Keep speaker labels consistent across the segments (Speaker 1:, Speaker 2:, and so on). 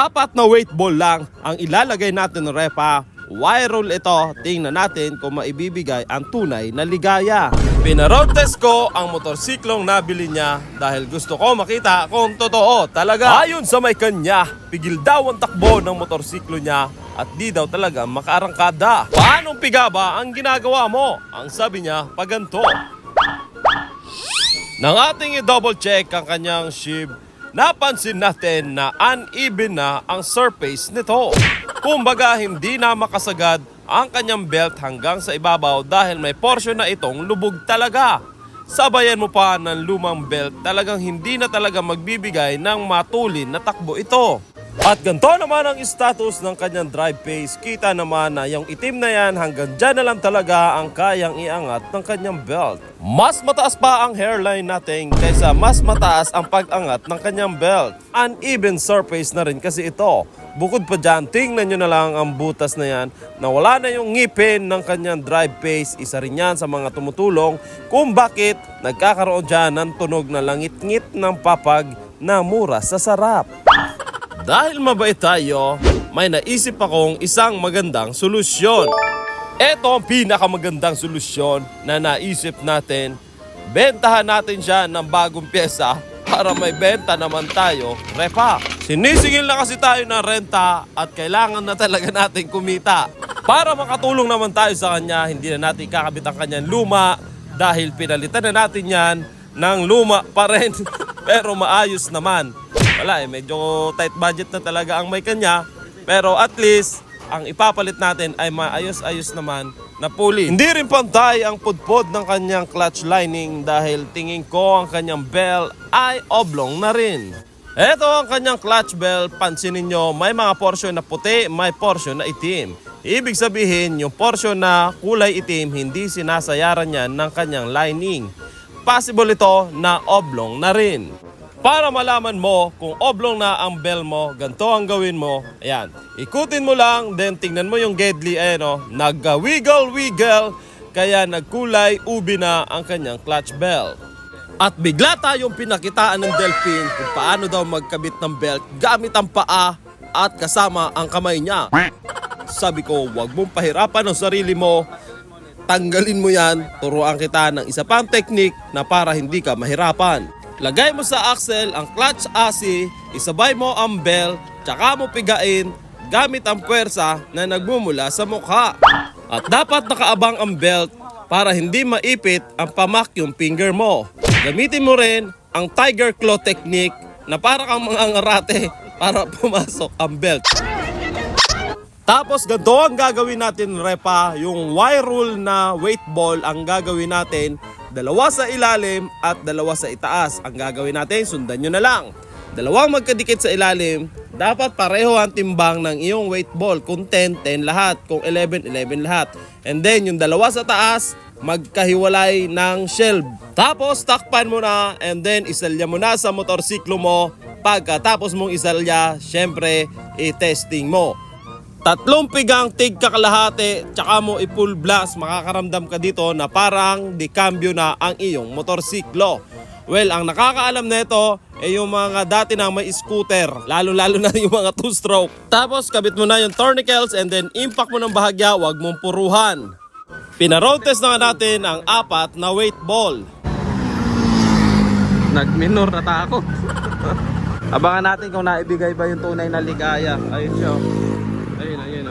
Speaker 1: 4 na weight ball lang ang ilalagay natin ng repa. Wire roll ito, tingnan natin kung maibibigay ang tunay na ligaya. Pinaroad test ko ang motorsiklong nabili niya dahil gusto ko makita kung totoo talaga. Ayon sa may kanya, pigil daw ang takbo ng motorsiklo niya at di daw talaga makaarangkada. Paanong piga ba ang ginagawa mo? Ang sabi niya, paganto. Nang ating i-double check ang kanyang shib, napansin natin na uneven na ang surface nito. Kumbaga hindi na makasagad ang kanyang belt hanggang sa ibabaw dahil may portion na itong lubog talaga. Sabayan mo pa ng lumang belt, talagang hindi na talaga magbibigay ng matulin na takbo ito. At ganito naman ang status ng kanyang drive pace. Kita naman na yung itim na yan hanggang dyan na lang talaga ang kayang iangat ng kanyang belt. Mas mataas pa ang hairline natin kaysa mas mataas ang pag-angat ng kanyang belt. Uneven surface na rin kasi ito. Bukod pa dyan, tingnan nyo na lang ang butas na yan na wala na yung ngipin ng kanyang drive pace. Isa rin yan sa mga tumutulong kung bakit nagkakaroon dyan ng tunog na langit-ngit ng papag na mura sa sarap. Dahil mabait tayo, may naisip akong isang magandang solusyon. Ito ang pinakamagandang solusyon na naisip natin. Bentahan natin siya ng bagong pyesa para may benta naman tayo, repa. Sinisingil na kasi tayo ng renta at kailangan na talaga natin kumita. Para makatulong naman tayo sa kanya, hindi na natin kakabit ang kanyang luma dahil pinalitan na natin yan ng luma pa rin pero maayos naman. Wala medyo tight budget na talaga ang may kanya. Pero at least, ang ipapalit natin ay maayos-ayos naman na pulley. Hindi rin pantay ang pudpod ng kanyang clutch lining dahil tingin ko ang kanyang bell ay oblong na rin. Ito ang kanyang clutch bell. Pansinin nyo, may mga portion na puti, may portion na itim. Ibig sabihin, yung portion na kulay itim, hindi sinasayaran yan ng kanyang lining. Possible ito na oblong na rin. Para malaman mo kung oblong na ang bell mo, ganito ang gawin mo. Ayan, ikutin mo lang, then tingnan mo yung gedli, nag-wiggle-wiggle, kaya nagkulay ubi na ang kanyang clutch bell. At bigla tayong pinakitaan ng Delphine kung paano daw magkabit ng belt gamit ang paa at kasama ang kamay niya. Sabi ko, wag mong pahirapan ang sarili mo, tanggalin mo yan, turuan kita ng isa pang technique na para hindi ka mahirapan. Lagay mo sa axle ang clutch asi, isabay mo ang bell, tsaka mo pigain gamit ang puwersa na nagmumula sa mukha. At dapat nakaabang ang belt para hindi maipit ang pamak yung finger mo. Gamitin mo rin ang tiger claw technique na para kang mga ngarate para pumasok ang belt. Tapos ganito ang gagawin natin, repa, yung wire rule na weight ball ang gagawin natin. 2 sa ilalim at 2 sa itaas. Ang gagawin natin, sundan nyo na lang. 2 magkadikit sa ilalim, dapat pareho ang timbang ng iyong weight ball. Kung 10, 10 lahat. Kung 11, 11 lahat. And then yung 2 sa taas, magkahiwalay ng shelf. Tapos takpan mo na and then isalya mo na sa motorsiklo mo. Pagkatapos mong isalya, syempre, i-testing mo. 3 pigang tig kakalahati, tsaka mo i-full blast, makakaramdam ka dito na parang dekambyo na ang iyong motorsiklo. Well, ang nakakaalam na ito ay yung mga dati na may scooter, lalo-lalo na yung mga 2-stroke. Tapos kabit mo na yung tournicles and then impact mo ng bahagya, wag mong puruhan. Pinaroad test na natin ang 4 na weight ball. Nagminor na takot. Abangan natin kung naibigay ba yung tunay na ligaya. Ayun siya. Ayun.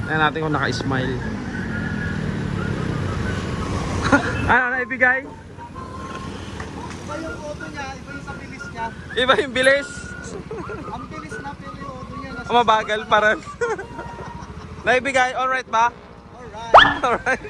Speaker 1: Tingnan natin kung naka-smile. Ano naibigay?
Speaker 2: Iba yung auto niya, iba yung sa bilis niya.
Speaker 1: Iba yung bilis.
Speaker 2: Ang bilis na pero yung auto niya nasa...
Speaker 1: Mabagal pa rin. Naibigay, alright ba?
Speaker 2: Alright.
Speaker 1: Alright.